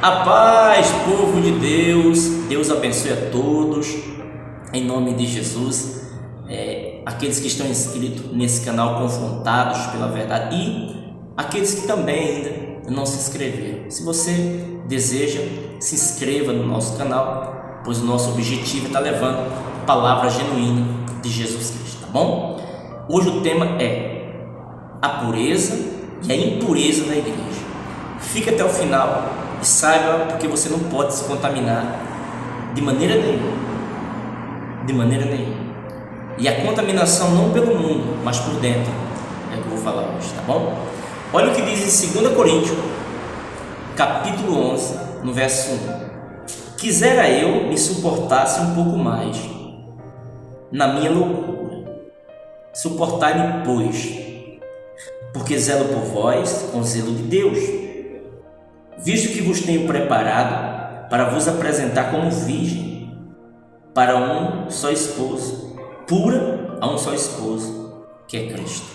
A paz, povo de Deus, Deus abençoe a todos, em nome de Jesus. Aqueles que estão inscritos nesse canal, confrontados pela verdade, e aqueles que também ainda não se inscreveram. Se você deseja, se inscreva no nosso canal, pois o nosso objetivo é estar levando a palavra genuína de Jesus Cristo, tá bom? Hoje o tema é a pureza e a impureza da igreja. Fique até o final e saiba porque você não pode se contaminar de maneira nenhuma. De maneira nenhuma. E a contaminação não pelo mundo, mas por dentro. É o que eu vou falar hoje, tá bom? Olha o que diz em 2 Coríntios, capítulo 11, no verso 1. Quisera eu me suportasse um pouco mais na minha loucura. Suportai-me, pois, porque zelo por vós com zelo de Deus, visto que vos tenho preparado para vos apresentar como virgem para um só esposo, pura a um só esposo, que é Cristo.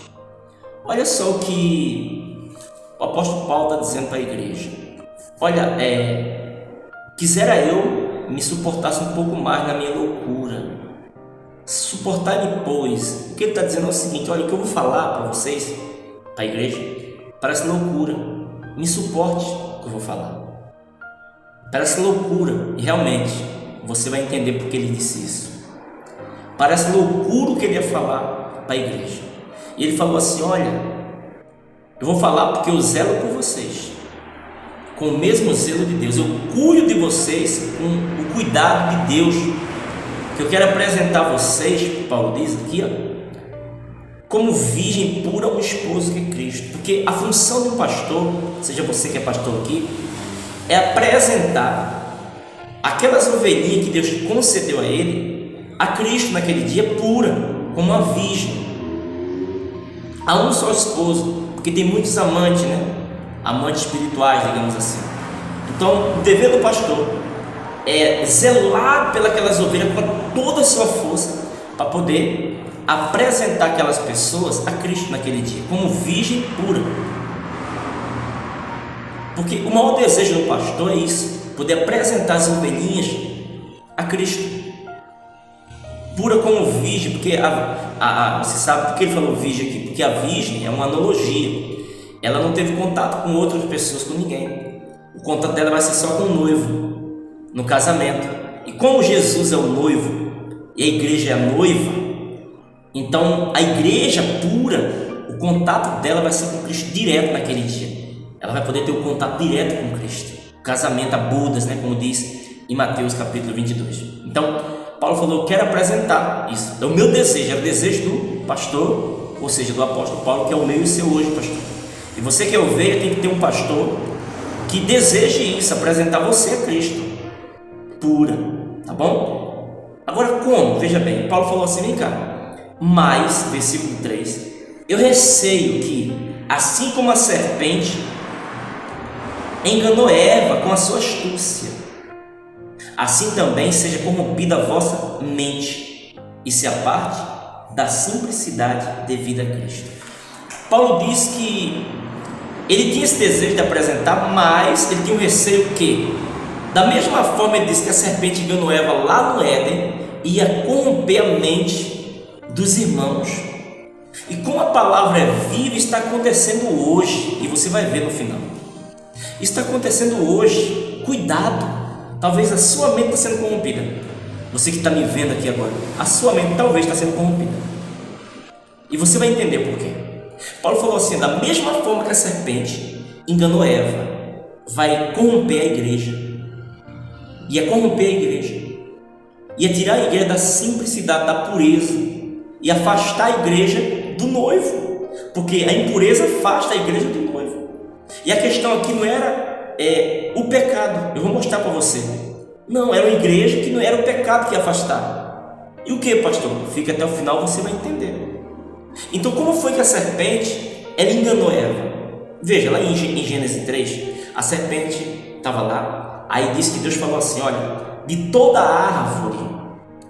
Olha só o que o apóstolo Paulo está dizendo para a igreja. Olha, quisera eu me suportasse um pouco mais na minha loucura. Suportar-me, pois. O que ele está dizendo é o seguinte: olha, o que eu vou falar para vocês, para a igreja, parece loucura. Me suporte o que eu vou falar. Parece loucura, e realmente você vai entender porque ele disse isso. Parece loucura o que ele ia falar para a igreja. E ele falou assim: olha, eu vou falar porque eu zelo por vocês, com o mesmo zelo de Deus. Eu cuido de vocês com o cuidado de Deus, que eu quero apresentar a vocês, Paulo diz aqui, como virgem pura ao esposo que é Cristo. Porque a função do pastor, seja você que é pastor aqui, é apresentar aquelas ovelhinhas que Deus concedeu a ele, a Cristo naquele dia, pura, como uma virgem, a um só esposo, porque tem muitos amantes, né? Amantes espirituais, digamos assim. Então, o dever do pastor é zelar pelas ovelhas com toda a sua força, para poder apresentar aquelas pessoas a Cristo naquele dia, como virgem pura. Porque o maior desejo do pastor é isso, poder apresentar as ovelhinhas a Cristo, pura como virgem. Porque você sabe por que ele falou virgem aqui? Porque a virgem é uma analogia. Ela não teve contato com outras pessoas, com ninguém. O contato dela vai ser só com o noivo, no casamento. E como Jesus é o noivo e a igreja é a noiva, então a igreja pura, o contato dela vai ser com Cristo direto naquele dia. Ela vai poder ter um contato direto com Cristo. O casamento, a bodas, né, como diz em Mateus capítulo 22. Então, Paulo falou: eu quero apresentar isso. É o meu desejo, é o desejo do pastor, ou seja, do apóstolo Paulo, que é o meu e o seu hoje, pastor. E você que é ovelha tem que ter um pastor que deseje isso, apresentar você a Cristo pura, tá bom? Agora como? Veja bem, Paulo falou assim, vem cá, mas, versículo 3, eu receio que, assim como a serpente enganou Eva com a sua astúcia, assim também seja corrompida a vossa mente e se aparte da simplicidade devida a Cristo. Paulo diz que ele tinha esse desejo de apresentar, mas ele tinha um receio que, da mesma forma ele disse que a serpente enganou Eva lá no Éden, ia corromper a mente dos irmãos. E como a palavra é viva, está acontecendo hoje, e você vai ver no final. Está acontecendo hoje. Cuidado, talvez a sua mente está sendo corrompida. Você que está me vendo aqui agora, a sua mente talvez está sendo corrompida. E você vai entender por quê. Paulo falou assim: da mesma forma que a serpente enganou Eva, vai corromper a igreja, ia corromper a igreja, ia tirar a igreja da simplicidade, da pureza, e afastar a igreja do noivo, porque a impureza afasta a igreja do noivo. E a questão aqui não era o pecado, eu vou mostrar para você. Não, era uma igreja que não era o pecado que ia afastar. E o que, pastor? Fica até o final, você vai entender. Então, como foi que a serpente, ela enganou Eva? Veja, lá em Gênesis 3, a serpente estava lá, aí diz que Deus falou assim: olha, de toda a árvore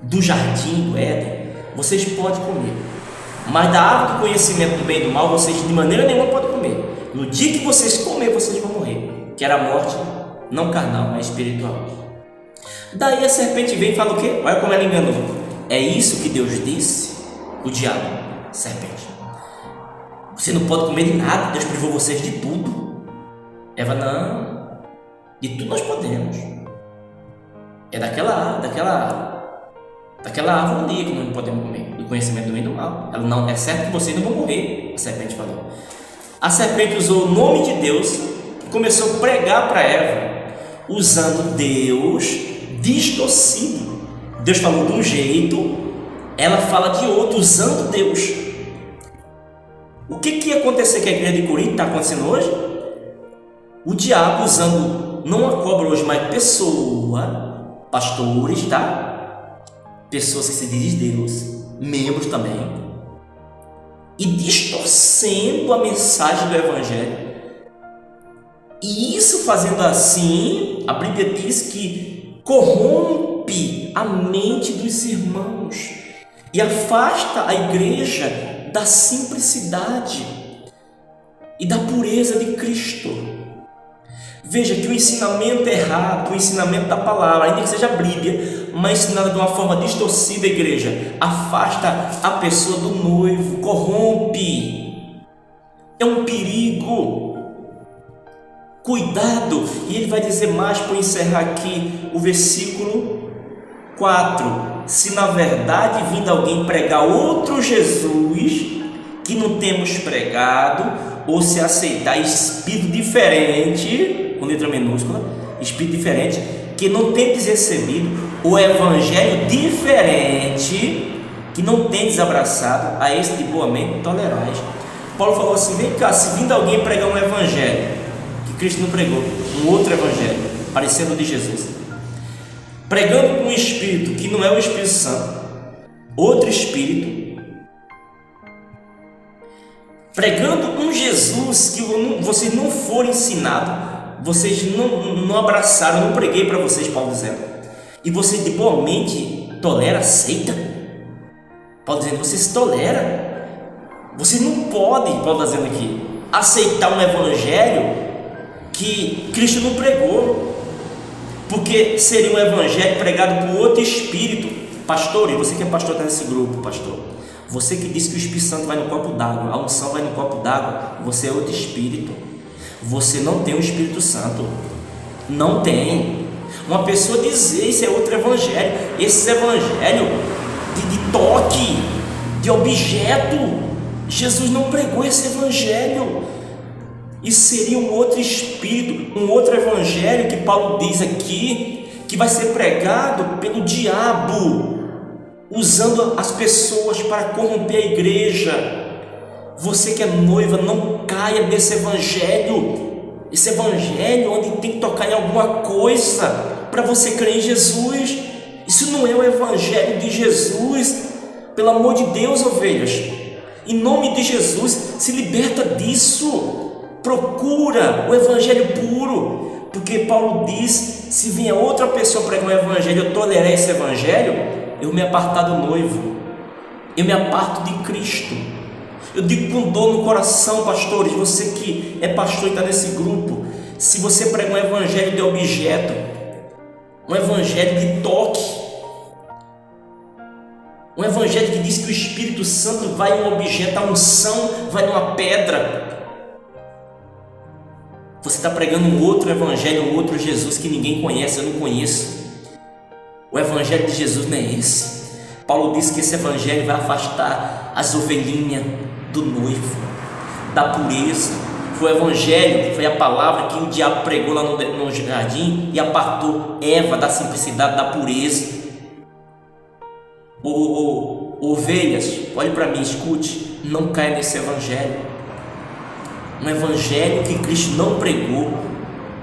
do jardim do Éden, vocês podem comer, mas da árvore do conhecimento do bem e do mal, vocês de maneira nenhuma podem comer. No dia que vocês comerem, vocês vão morrer, que era a morte não carnal, mas espiritual. Daí a serpente vem e fala o quê? Olha como ela enganou. É isso que Deus disse? O diabo, serpente. Você não pode comer de nada, Deus privou vocês de tudo. Eva, não. De tudo nós podemos. É daquela árvore ali que não podemos comer, do conhecimento do bem e do mal. Ela não, é certo que vocês não vão morrer, a serpente falou. A serpente usou o nome de Deus e começou a pregar para Eva, usando Deus distorcido. Deus falou de um jeito, ela fala de outro, usando Deus. O que ia acontecer com a igreja de Corinto, está acontecendo hoje? O diabo usando, não a cobra hoje, mas pessoa, pastores, tá? Pessoas que se dizem Deus, membros também, e distorcendo a mensagem do Evangelho. E isso fazendo assim, a Bíblia diz que corrompe a mente dos irmãos e afasta a igreja da simplicidade e da pureza de Cristo. Veja que o ensinamento errado, o ensinamento da palavra, ainda que seja a Bíblia, mas ensinado de uma forma distorcida, a igreja afasta a pessoa do noivo, corrompe. É um perigo. Cuidado. E ele vai dizer mais para encerrar aqui o versículo 4. Se na verdade vindo alguém pregar outro Jesus que não temos pregado, ou se aceitar espírito diferente, com letra minúscula, espírito diferente, que não tendes recebido, o evangelho diferente, que não tendes abraçado, a esse de boa mente tolerais. Paulo falou assim: vem cá, se vindo alguém pregar um evangelho que Cristo não pregou, um outro evangelho, parecendo o de Jesus, pregando com um espírito que não é o Espírito Santo, outro espírito, pregando um Jesus que vocês não foram ensinados, vocês não abraçaram, não preguei para vocês, Paulo dizendo, e vocês de boa mente toleram, aceita. Paulo dizendo, vocês toleram, vocês não podem, Paulo está dizendo aqui, aceitar um evangelho que Cristo não pregou, porque seria um evangelho pregado por outro espírito. Pastor, e você que é pastor está nesse grupo, pastor, você que disse que o Espírito Santo vai no copo d'água, a unção vai no copo d'água, você é outro espírito. Você não tem o Espírito Santo. Não tem. Uma pessoa dizer isso é outro evangelho. Esse evangelho de toque, de objeto, Jesus não pregou esse evangelho. Isso seria um outro espírito, um outro evangelho que Paulo diz aqui, que vai ser pregado pelo diabo, usando as pessoas para corromper a igreja. Você que é noiva, não caia nesse evangelho, esse evangelho onde tem que tocar em alguma coisa para você crer em Jesus. Isso não é o evangelho de Jesus. Pelo amor de Deus, ovelhas, em nome de Jesus, se liberta disso. Procura o evangelho puro, porque Paulo diz: se vier outra pessoa pregar um evangelho, eu tolerar esse evangelho, eu me apartar do noivo, eu me aparto de Cristo. Eu digo com dor no coração, pastores, você que é pastor e está nesse grupo, se você prega um evangelho de objeto, um evangelho de toque, um evangelho que diz que o Espírito Santo vai em um objeto, a unção vai numa pedra, você está pregando um outro evangelho, um outro Jesus que ninguém conhece, eu não conheço. O evangelho de Jesus não é esse. Paulo diz que esse evangelho vai afastar as ovelhinhas do noivo, da pureza. Foi o evangelho, foi a palavra que o diabo pregou lá no jardim e apartou Eva da simplicidade, da pureza. Ovelhas, olhe para mim, escute, não caia nesse evangelho. Um evangelho que Cristo não pregou,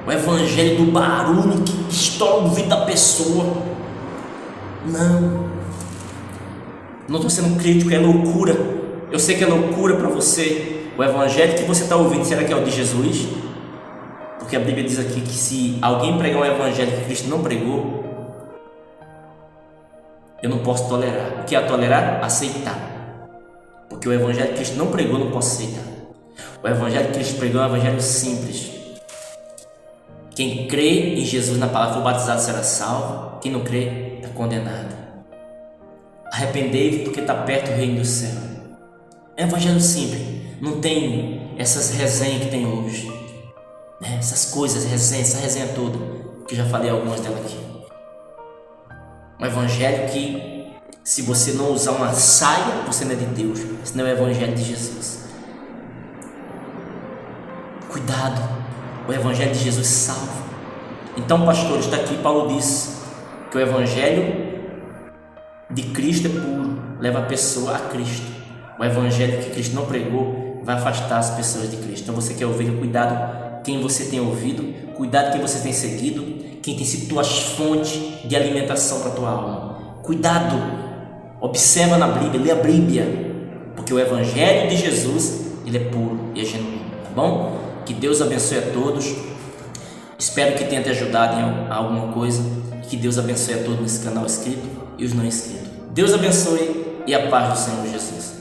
um evangelho do barulho que estoura o ouvido da pessoa. Não estou sendo crítico, é loucura. Eu sei que é loucura para você. O evangelho que você está ouvindo, será que é o de Jesus? Porque a Bíblia diz aqui que se alguém pregar um evangelho que Cristo não pregou, eu não posso tolerar. O que é tolerar? Aceitar. Porque o evangelho que Cristo não pregou, eu não posso aceitar. O evangelho que Cristo pregou é um evangelho simples, Quem crê em Jesus, na palavra, for batizado, será salvo. Quem não crê, está condenado. Arrependei-vos, porque está perto o reino do céu. É um evangelho simples. Não tem essas resenhas que tem hoje, né? Essas coisas, resenhas, essa resenha toda, que eu já falei algumas delas aqui. Um evangelho que, se você não usar uma saia, você não é de Deus. Esse não é o evangelho de Jesus. Cuidado, o evangelho de Jesus salva. Então, pastor, está aqui, Paulo diz que o evangelho de Cristo é puro, leva a pessoa a Cristo. O evangelho que Cristo não pregou vai afastar as pessoas de Cristo. Então, você quer ouvir, cuidado quem você tem ouvido, cuidado quem você tem seguido, quem tem sido tuas fontes de alimentação para a tua alma. Cuidado, observa na Bíblia, lê a Bíblia, porque o evangelho de Jesus, ele é puro e é genuíno, tá bom? Que Deus abençoe a todos. Espero que tenha te ajudado em alguma coisa. Que Deus abençoe a todos nesse canal inscrito e os não inscritos. Deus abençoe e a paz do Senhor Jesus.